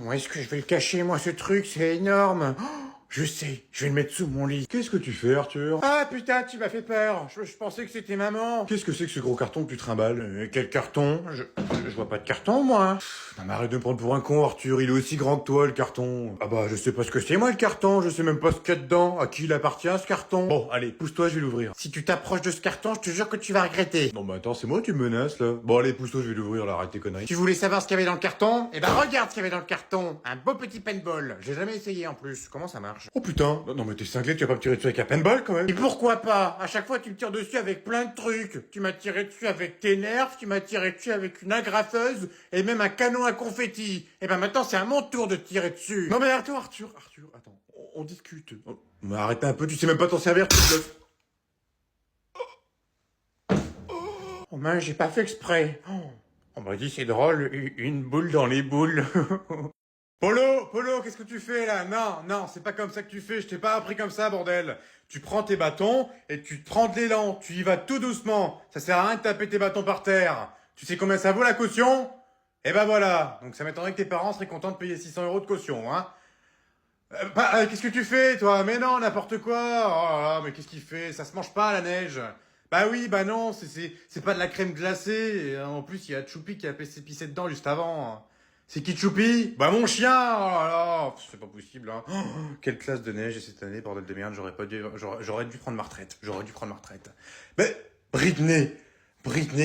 Où est-ce que je vais le cacher, moi, ce truc? C'est énorme. Oh, je sais, je vais le mettre sous mon lit. Qu'est-ce que tu fais, Arthur? Ah putain, tu m'as fait peur. Je pensais que c'était maman. Qu'est-ce que c'est que ce gros carton que tu trimbales? Quel carton? Je vois pas de carton, moi. Non mais arrête de me prendre pour un con, Arthur, il est aussi grand que toi, le carton. Ah bah, je sais pas ce que c'est, moi, le carton. Je sais même pas ce qu'il y a dedans. À qui il appartient, ce carton? Bon, allez, pousse-toi, je vais l'ouvrir. Si tu t'approches de ce carton, je te jure que tu vas regretter. Non mais attends, c'est moi, tu me menaces, là. Bon, allez, pousse-toi, je vais l'ouvrir, là, arrête tes conneries. Tu voulais savoir ce qu'il y avait dans le carton? Eh ben, regarde ce qu'il y avait dans le carton. Un beau petit paintball. J'ai jamais essayé, en plus. Comment ça marche? Oh putain, non mais t'es cinglé, tu vas pas me tirer dessus avec un paintball, quand même. Et pourquoi pas? À chaque fois, tu me tires dessus avec plein de trucs. Tu m'as tiré dessus avec tes nerfs, tu m'as tiré dessus avec une agrafeuse et même un canon à confetti. Et ben maintenant, c'est à mon tour de tirer dessus. Non mais Arthur, attends, on discute. Oh, mais arrête un peu, tu sais même pas t'en servir, tu te bluffes. Oh mince, j'ai pas fait exprès. Oh, on m'a dit c'est drôle, une boule dans les boules. Polo, qu'est-ce que tu fais là? Non, c'est pas comme ça que tu fais, je t'ai pas appris comme ça, bordel. Tu prends tes bâtons et tu te prends de l'élan, tu y vas tout doucement. Ça sert à rien de taper tes bâtons par terre. Tu sais combien ça vaut la caution? Eh ben voilà, donc ça m'étonnerait que tes parents seraient contents de payer 600 € de caution, hein. Qu'est-ce que tu fais, toi? Mais non, n'importe quoi. Oh là là, mais qu'est-ce qu'il fait? Ça se mange pas, la neige. Bah oui, bah non, c'est pas de la crème glacée. Et en plus, il y a Choupi qui a pissé dedans juste avant. C'est qui Choupi? Bah mon chien. Oh là là, c'est pas possible, hein. Oh, quelle classe de neige cette année, bordel de merde. J'aurais dû prendre ma retraite. Mais Britney,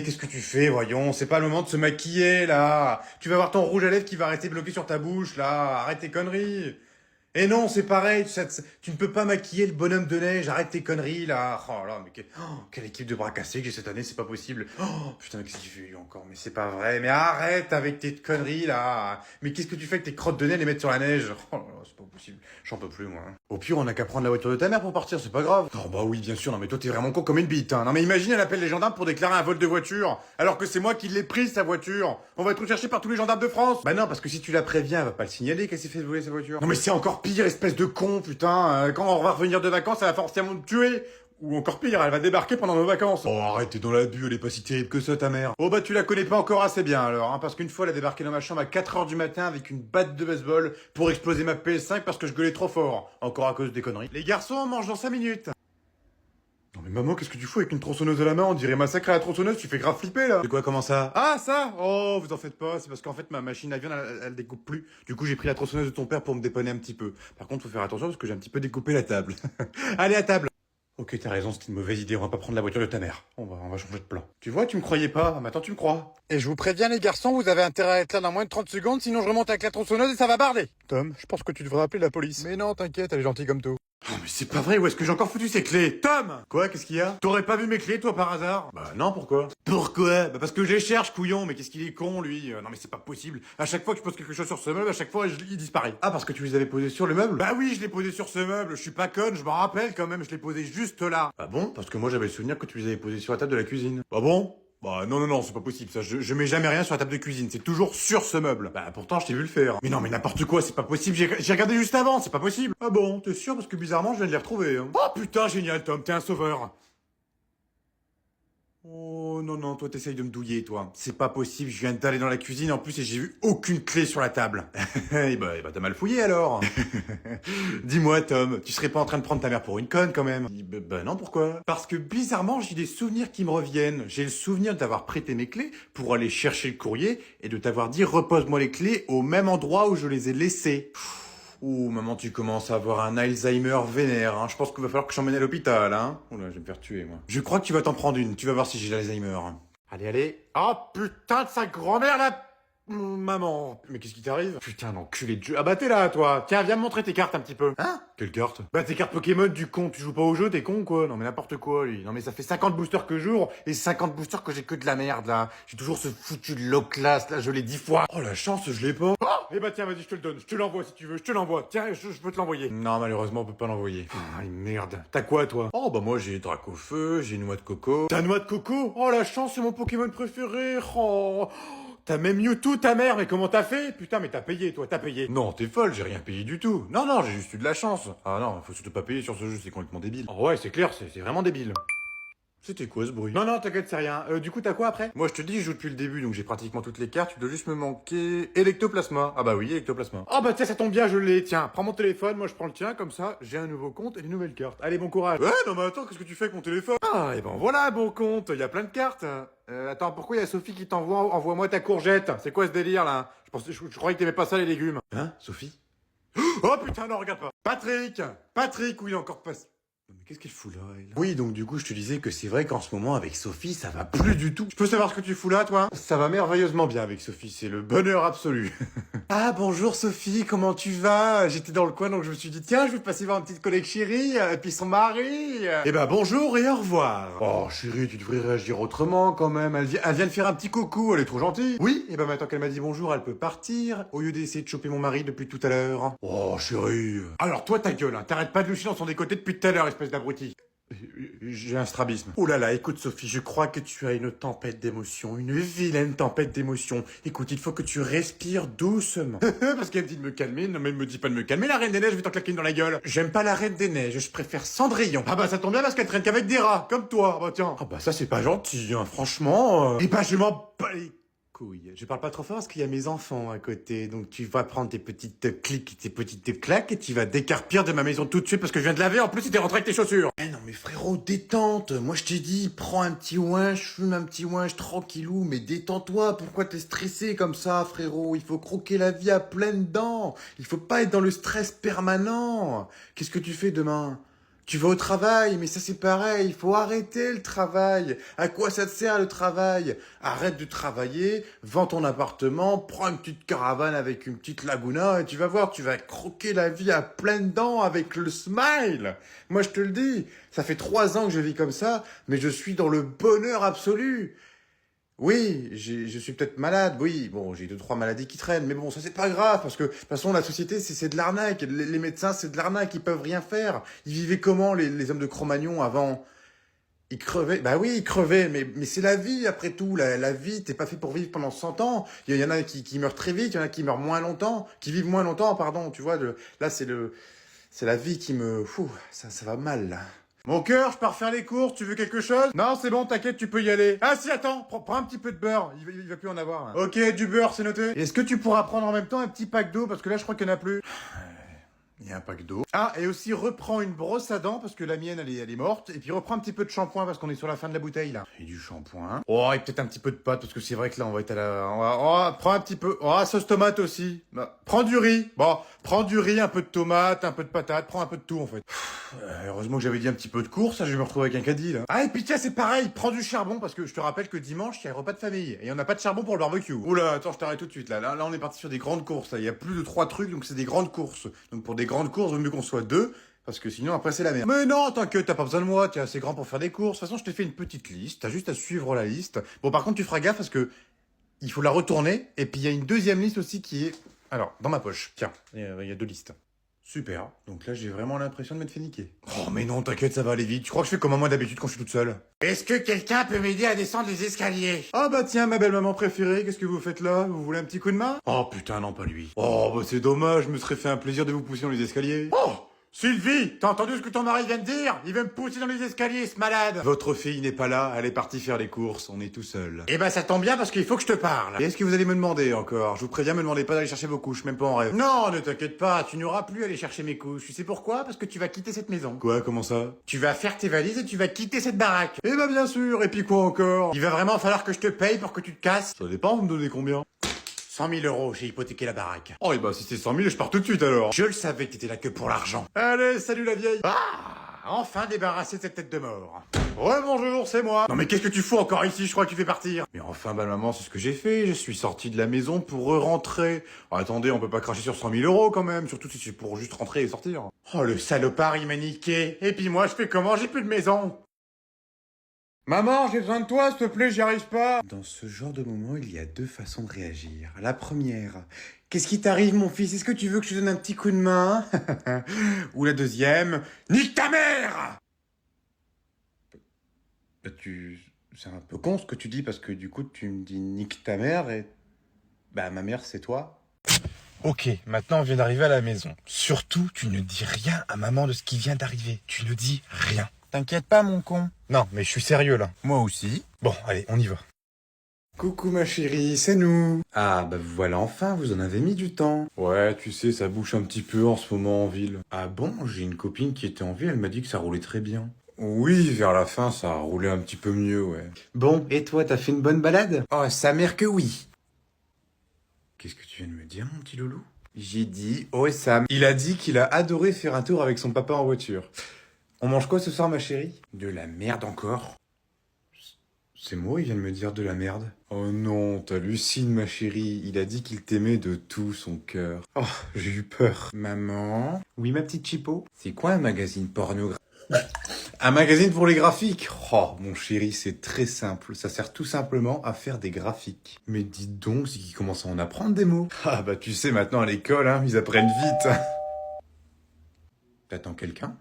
qu'est-ce que tu fais, voyons? C'est pas le moment de se maquiller, là. Tu vas avoir ton rouge à lèvres qui va rester bloqué sur ta bouche, là. Arrête tes conneries. Et non, c'est pareil, tu ne peux pas maquiller le bonhomme de neige, arrête tes conneries là. Oh là, mais quelle équipe de bras cassés que j'ai cette année, c'est pas possible. Oh putain, mais qu'est-ce qu'il fait lui encore? Mais c'est pas vrai, mais arrête avec tes conneries là. Mais qu'est-ce que tu fais avec tes crottes de nez les mettre sur la neige? Oh là là, c'est pas possible, j'en peux plus moi. Au pire, on a qu'à prendre la voiture de ta mère pour partir, c'est pas grave. Oh bah oui, bien sûr, non mais toi t'es vraiment con comme une bite, hein. Non mais imagine, elle appelle les gendarmes pour déclarer un vol de voiture, alors que c'est moi qui l'ai prise sa voiture. On va être recherché par tous les gendarmes de France. Bah non, parce que si tu la préviens, elle va pas le signaler qu'elle s'est fait voler sa voiture. Non mais c'est encore pire, espèce de con, putain. Quand on va revenir de vacances, elle va forcément me tuer. Ou encore pire, elle va débarquer pendant nos vacances. Oh arrête, t'es dans l'abus, elle est pas si terrible que ça ta mère. Oh bah tu la connais pas encore assez bien alors, hein, parce qu'une fois elle a débarqué dans ma chambre à 4 h du matin avec une batte de baseball pour exploser ma PS5 parce que je gueulais trop fort. Encore à cause des conneries. Les garçons, on mange dans 5 minutes. Non mais maman, qu'est-ce que tu fous avec une tronçonneuse à la main? On dirait massacre à la tronçonneuse, tu fais grave flipper là. C'est quoi, comment ça? Ah ça? Oh, vous en faites pas, c'est parce qu'en fait ma machine à viande elle découpe plus. Du coup j'ai pris la tronçonneuse de ton père pour me dépanner un petit peu. Par contre faut faire attention parce que j'ai un petit peu découpé la table. Allez à table. Ok, t'as raison, c'était une mauvaise idée, on va pas prendre la voiture de ta mère. On va changer de plan. Tu vois, tu me croyais pas, maintenant tu me crois. Et je vous préviens les garçons, vous avez intérêt à être là dans moins de 30 secondes, sinon je remonte avec la tronçonneuse et ça va barder. Tom, je pense que tu devrais appeler la police. Mais non, t'inquiète, elle est gentille comme tout. Oh mais c'est pas vrai, où est-ce que j'ai encore foutu ces clés? Tom! Quoi, qu'est-ce qu'il y a? T'aurais pas vu mes clés, toi, par hasard? Bah non, pourquoi? Pourquoi? Bah parce que je les cherche, couillon, mais qu'est-ce qu'il est con, lui? Non mais c'est pas possible. À chaque fois que je pose quelque chose sur ce meuble, à chaque fois, il disparaît. Ah, parce que tu les avais posés sur le meuble? Bah oui, je l'ai posé sur ce meuble, je suis pas conne, je m'en rappelle quand même, je l'ai posé juste là. Ah bon? Parce que moi j'avais le souvenir que tu les avais posés sur la table de la cuisine. Ah bon? Bah non, c'est pas possible ça, je mets jamais rien sur la table de cuisine, c'est toujours sur ce meuble. Bah pourtant je t'ai vu le faire. Mais non mais n'importe quoi, c'est pas possible, j'ai regardé juste avant, c'est pas possible. Ah bon, t'es sûr? Parce que bizarrement je viens de les retrouver. Hein. Oh putain génial Tom, t'es un sauveur. Oh non, toi t'essayes de me douiller toi. C'est pas possible, je viens d'aller dans la cuisine en plus et j'ai vu aucune clé sur la table. bah t'as mal fouillé alors. Dis-moi Tom, tu serais pas en train de prendre ta mère pour une conne quand même? Bah non, pourquoi? Parce que bizarrement j'ai des souvenirs qui me reviennent. J'ai le souvenir de t'avoir prêté mes clés pour aller chercher le courrier et de t'avoir dit repose-moi les clés au même endroit où je les ai laissées. Ouh, maman, tu commences à avoir un Alzheimer vénère, hein. Je pense qu'il va falloir que je t'emmène à l'hôpital, hein. Oula, je vais me faire tuer, moi. Je crois que tu vas t'en prendre une. Tu vas voir si j'ai l'Alzheimer. Allez. Oh, putain de sa grand-mère, là. Maman. Mais qu'est-ce qui t'arrive? Putain d'enculé de jeu. Ah bah t'es là, toi. Tiens, viens me montrer tes cartes un petit peu. Hein? Quelle carte? Bah tes cartes Pokémon, du con. Tu joues pas au jeu, t'es con, quoi. Non mais n'importe quoi, lui. Non mais ça fait 50 boosters que jour et 50 boosters que j'ai que de la merde, là. J'ai toujours ce foutu low class, là, je l'ai 10 fois. Oh, la chance, je l'ai pas. Oh eh bah tiens, vas-y, je te le donne. Je te l'envoie si tu veux. Je te l'envoie. Tiens, je peux te l'envoyer. Non, malheureusement, on peut pas l'envoyer. Ah, merde. T'as quoi, toi? Oh bah moi, j'ai Dracofeu, j'ai Noix de Coco. T'as Noix de Coco? Oh, la chance, c'est mon Pokémon préféré. Oh. T'as même Mewtwo, ta mère, mais comment t'as fait? Putain, mais t'as payé, toi, t'as payé. Non, t'es folle, j'ai rien payé du tout. Non, j'ai juste eu de la chance. Ah non, faut surtout pas payer sur ce jeu, c'est complètement débile. Oh ouais, c'est clair, c'est vraiment débile. C'était quoi ce bruit? Non, non, t'inquiète, c'est rien. Du coup, t'as quoi après? Moi, je te dis, je joue depuis le début, donc j'ai pratiquement toutes les cartes. Tu dois juste me manquer Electoplasma. Ah bah oui, Electoplasma. Ah bah tiens, ça tombe bien, je l'ai. Tiens, prends mon téléphone, moi je prends le tien, comme ça, j'ai un nouveau compte et des nouvelles cartes. Allez, bon courage. Ouais, non mais attends, qu'est-ce que tu fais avec mon téléphone? Ah, et ben voilà, bon compte, il y a plein de cartes. Attends, pourquoi il y a Sophie qui t'envoie, envoie-moi ta courgette? C'est quoi ce délire là? Je croyais que t'aimais pas ça les légumes. Hein, Sophie? Oh putain, non, regarde pas. Patrick, où il est encore passé? Non, mais qu'est-ce qu'il fout là, elle? Oui, donc du coup, je te disais que c'est vrai qu'en ce moment, avec Sophie, ça va plus du tout. Je peux savoir ce que tu fous là, toi? Ça va merveilleusement bien avec Sophie, c'est le bonheur absolu. Ah, bonjour Sophie, comment tu vas? J'étais dans le coin, donc je me suis dit, tiens, je vais passer voir une petite collègue chérie, et puis son mari. Eh ben, bonjour et au revoir. Oh, chérie, tu devrais réagir autrement quand même. Elle vient de faire un petit coucou, elle est trop gentille. Oui, et ben maintenant qu'elle m'a dit bonjour, elle peut partir, au lieu d'essayer de choper mon mari depuis tout à l'heure. Oh, chérie. Alors toi, ta gueule, hein, t'arrêtes pas de loucher dans son décoté depuis tout à l'heure, espèce d'abruti. J'ai un strabisme. Oh là là, écoute Sophie, je crois que tu as une tempête d'émotions, une vilaine tempête d'émotions. Écoute, il faut que tu respires doucement. Parce qu'elle me dit de me calmer, non mais elle me dit pas de me calmer, la Reine des Neiges, je vais t'en claquer une dans la gueule. J'aime pas la Reine des Neiges, je préfère Cendrillon. Ah bah ça tombe bien parce qu'elle traîne qu'avec des rats, comme toi, bah tiens. Ah bah ça c'est pas gentil, hein, franchement. Eh bah je m'en bats les couilles. Je parle pas trop fort parce qu'il y a mes enfants à côté, donc tu vas prendre tes petites clics, tes petites claques et tu vas décarpir de ma maison tout de suite parce que je viens de laver, en plus t'es rentré avec tes chaussures. Eh non mais frérot, détente, moi je t'ai dit, prends un petit ouinge, fume un petit ouinge tranquillou, mais détends-toi, pourquoi t'es stressé comme ça frérot? Il faut croquer la vie à pleines dents, il faut pas être dans le stress permanent. Qu'est-ce que tu fais demain? Tu vas au travail, mais ça c'est pareil, il faut arrêter le travail. À quoi ça te sert le travail? Arrête de travailler, vends ton appartement, prends une petite caravane avec une petite laguna et tu vas voir, tu vas croquer la vie à pleines dents avec le smile. Moi je te le dis, ça fait 3 ans que je vis comme ça, mais je suis dans le bonheur absolu. Oui, je suis peut-être malade, oui, bon, j'ai 2-3 maladies qui traînent, mais bon, ça c'est pas grave, parce que, de toute façon, la société, c'est de l'arnaque, les médecins, c'est de l'arnaque, ils peuvent rien faire. Ils vivaient comment, les hommes de Cro-Magnon, avant? Ils crevaient, bah oui, ils crevaient, mais c'est la vie, après tout, la vie, t'es pas fait pour vivre pendant 100 ans. Il y en a qui meurent très vite, il y en a qui meurent moins longtemps, qui vivent moins longtemps, pardon, tu vois, là, c'est la vie qui me, fou, ça va mal, là. Mon cœur, je pars faire les courses, tu veux quelque chose? Non, c'est bon, t'inquiète, tu peux y aller. Ah si, attends, prends un petit peu de beurre, il va plus en avoir. Là. Ok, du beurre, c'est noté. Est-ce que tu pourras prendre en même temps un petit pack d'eau, parce que là, je crois qu'il n'y en a plus. Il y a un pack d'eau. Ah, et aussi reprends une brosse à dents, parce que la mienne, elle est morte. Et puis reprends un petit peu de shampoing, parce qu'on est sur la fin de la bouteille, là. Et du shampoing. Oh, et peut-être un petit peu de pâte, parce que c'est vrai que là, on va être à la... Oh, prends un petit peu... Oh, sauce tomate aussi. Bah, prends du riz. Bon, prends du riz, un peu de tomate, un peu de patate, prends un peu de tout, en fait. Heureusement que j'avais dit un petit peu de course, je vais me retrouver avec un caddie, là. Ah, et puis tiens, c'est pareil, prends du charbon, parce que je te rappelle que dimanche, il y a un repas de famille. Et on n'a pas de charbon pour le barbecue. Oula, attends, je t'arrête tout de suite, là. Là, on est parti sur des grandes courses, là. Il y a plus de 3 trucs, donc c'est des grandes courses. Donc pour des grandes courses, vaut mieux qu'on soit 2, parce que sinon, après, c'est la merde. Mais non, t'inquiète, t'as pas besoin de moi, t'es assez grand pour faire des courses. De toute façon, je t'ai fait une petite liste, t'as juste à suivre la liste. Bon, par contre, tu feras gaffe, parce que il faut la retourner, et puis il y a une deuxième liste aussi qui est... Alors, dans ma poche. Tiens, il y a 2 listes. Super. Donc là, j'ai vraiment l'impression de m'être fait niquer. Oh, mais non, t'inquiète, ça va aller vite. Tu crois que je fais comme moi d'habitude quand je suis toute seule? Est-ce que quelqu'un peut m'aider à descendre les escaliers? Ah bah tiens, ma belle maman préférée, qu'est-ce que vous faites là? Vous voulez un petit coup de main? Oh putain, non, pas lui. Oh, bah c'est dommage, je me serais fait un plaisir de vous pousser dans les escaliers. Oh! Sylvie, t'as entendu ce que ton mari vient de dire? Il veut me pousser dans les escaliers, ce malade. Votre fille n'est pas là, elle est partie faire les courses, on est tout seul. Eh ben ça tombe bien parce qu'il faut que je te parle. Et est-ce que vous allez me demander encore? Je vous préviens, me demandez pas d'aller chercher vos couches, même pas en rêve. Non, ne t'inquiète pas, tu n'auras plus à aller chercher mes couches. Tu sais pourquoi? Parce que tu vas quitter cette maison. Quoi, comment ça? Tu vas faire tes valises et tu vas quitter cette baraque. Eh ben bien sûr, et puis quoi encore? Il va vraiment falloir que je te paye pour que tu te casses. Ça dépend, vous me donnez combien? 100 000 euros, j'ai hypothéqué la baraque. Oh, et bah si c'est 100 000, je pars tout de suite alors. Je le savais que t'étais là que pour l'argent. Allez, salut la vieille. Ah! Enfin débarrassé de cette tête de mort. Ouais, bonjour, c'est moi. Non mais qu'est-ce que tu fous encore ici? Je crois que tu fais partir. Mais enfin, bah maman, c'est ce que j'ai fait. Je suis sorti de la maison pour rentrer. Oh, attendez, on peut pas cracher sur 100 000 euros quand même, surtout si c'est pour juste rentrer et sortir. Oh le salopard, il m'a niqué. Et puis moi, je fais comment? J'ai plus de maison. Maman, j'ai besoin de toi, s'il te plaît, j'y arrive pas. Dans ce genre de moment, il y a 2 façons de réagir. La première, qu'est-ce qui t'arrive, mon fils? Est-ce que tu veux que je te donne un petit coup de main? Ou la deuxième, nique ta mère! Bah, c'est un peu con ce que tu dis parce que du coup, tu me dis nique ta mère et. Bah, ma mère, c'est toi. Ok, maintenant on vient d'arriver à la maison. Surtout, tu ne dis rien à maman de ce qui vient d'arriver. Tu ne dis rien. T'inquiète pas, mon con. Non, mais je suis sérieux là. Moi aussi. Bon, allez, on y va. Coucou ma chérie, c'est nous. Ah bah voilà, enfin, vous en avez mis du temps. Ouais, tu sais, ça bouge un petit peu en ce moment en ville. Ah bon, j'ai une copine qui était en ville, elle m'a dit que ça roulait très bien. Oui, vers la fin, ça a roulé un petit peu mieux, ouais. Bon, et toi, t'as fait une bonne balade? Oh, sa mère que oui. Qu'est-ce que tu viens de me dire, mon petit loulou? J'ai dit, oh Sam. Il a dit qu'il a adoré faire un tour avec son papa en voiture. On mange quoi ce soir, ma chérie? De la merde encore? C'est moi, il vient de me dire de la merde. Oh non, t'hallucines, ma chérie. Il a dit qu'il t'aimait de tout son cœur. Oh, j'ai eu peur. Maman? Oui, ma petite Chipo? C'est quoi un magazine pornographique? Un magazine pour les graphiques? Oh, mon chéri, c'est très simple. Ça sert tout simplement à faire des graphiques. Mais dites donc, c'est qu'ils commencent à en apprendre des mots. Ah bah tu sais, maintenant à l'école, hein, ils apprennent vite. T'attends quelqu'un?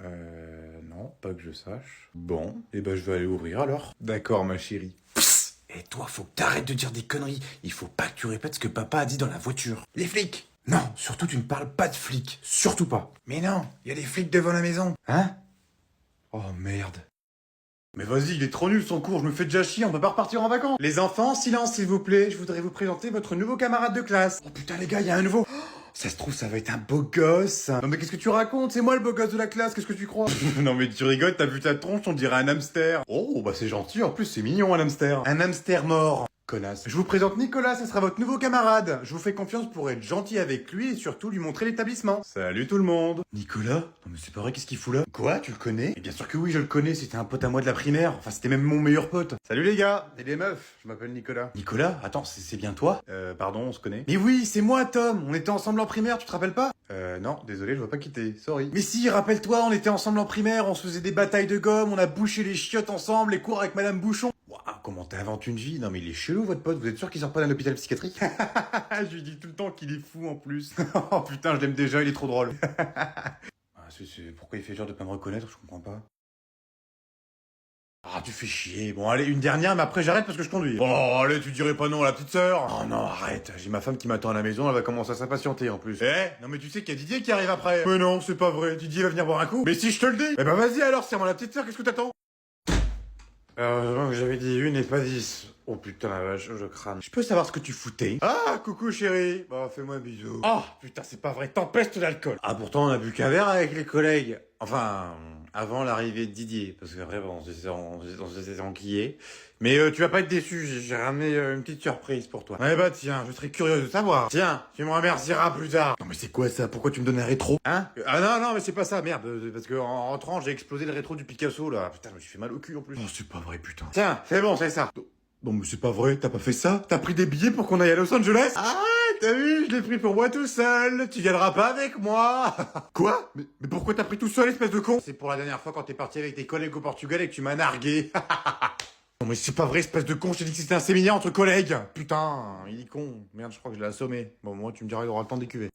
Non, pas que je sache. Bon, et ben je vais aller ouvrir alors. D'accord, ma chérie. Psst. Et toi, faut que t'arrêtes de dire des conneries. Il faut pas que tu répètes ce que papa a dit dans la voiture. Les flics! Non, surtout tu ne parles pas de flics. Surtout pas. Mais non, il y a des flics devant la maison. Hein? Oh merde. Mais vas-y, il est trop nul son cours, je me fais déjà chier, on peut pas repartir en vacances. Les enfants, silence s'il vous plaît, je voudrais vous présenter votre nouveau camarade de classe. Oh putain les gars, il y a un nouveau... Ça se trouve, ça va être un beau gosse. Non mais qu'est-ce que tu racontes? C'est moi le beau gosse de la classe, qu'est-ce que tu crois? Non mais tu rigoles, t'as vu ta tronche, on dirait un hamster. Oh, bah c'est gentil, en plus c'est mignon un hamster. Un hamster mort. Connasse. Je vous présente Nicolas, ça sera votre nouveau camarade. Je vous fais confiance pour être gentil avec lui et surtout lui montrer l'établissement. Salut tout le monde. Nicolas? Non mais c'est pas vrai, qu'est-ce qu'il fout là? Quoi? Tu le connais? Et bien sûr que oui, je le connais, c'était un pote à moi de la primaire. Enfin, c'était même mon meilleur pote. Salut les gars, et les meufs, je m'appelle Nicolas. Nicolas? Attends, c'est bien toi? Pardon, on se connaît? Mais oui, c'est moi Tom, on était ensemble en primaire, tu te rappelles pas? Non, désolé, je vois pas quitter, sorry. Mais si, rappelle-toi, on était ensemble en primaire, on se faisait des batailles de gomme, on a bouché les chiottes ensemble, les cours avec Madame Bouchon. Waouh, comment t'inventes une vie? Non mais il est chelou votre pote, vous êtes sûr qu'il sort pas d'un hôpital psychiatrique? Je lui dis tout le temps qu'il est fou en plus. Oh putain, je l'aime déjà, il est trop drôle. Pourquoi il fait genre de pas me reconnaître, je comprends pas. Ah, tu fais chier. Bon, allez, une dernière, mais après j'arrête parce que je conduis. Bon, allez, tu dirais pas non à la petite sœur. Oh non, arrête. J'ai ma femme qui m'attend à la maison, elle va commencer à s'impatienter en plus. Non mais tu sais qu'il y a Didier qui arrive après. Mais non, c'est pas vrai. Didier va venir boire un coup. Mais si je te le dis. Eh ben vas-y alors, serre-moi la petite sœur, qu'est-ce que t'attends? J'avais dit une et pas 10. Oh putain la vache, je crame. Je peux savoir ce que tu foutais? Ah, coucou chérie. Bah, fais-moi un bisou. Oh, putain, c'est pas vrai, tempeste d'alcool. Ah, pourtant, on a bu qu'un verre avec les collègues. Enfin, avant l'arrivée de Didier. Parce que vraiment, on s'est enquillés. Mais tu vas pas être déçu, j'ai ramené une petite surprise pour toi. Eh bah tiens, je serais curieux de savoir. Tiens, tu me remercieras plus tard. Non mais c'est quoi ça? Pourquoi tu me donnes un rétro? Hein? Ah non, mais c'est pas ça, merde. Parce que en rentrant, j'ai explosé le rétro du Picasso, là. Putain, je me suis fait mal au cul en plus. Non, c'est pas vrai, putain. Tiens, c'est bon, c'est ça. Non mais c'est pas vrai, t'as pas fait ça? T'as pris des billets pour qu'on aille à Los Angeles? Ah, t'as vu, je l'ai pris pour moi tout seul. Tu viendras pas avec moi. Quoi? Mais pourquoi t'as pris tout seul, espèce de con? C'est pour la dernière fois quand t'es parti avec tes collègues au Portugal et que tu m'as nargué. Non mais c'est pas vrai, espèce de con, je t'ai dit que c'était un séminaire entre collègues. Putain, il est con. Merde, je crois que je l'ai assommé. Bon, moi, tu me diras, il aura le temps d'écuver.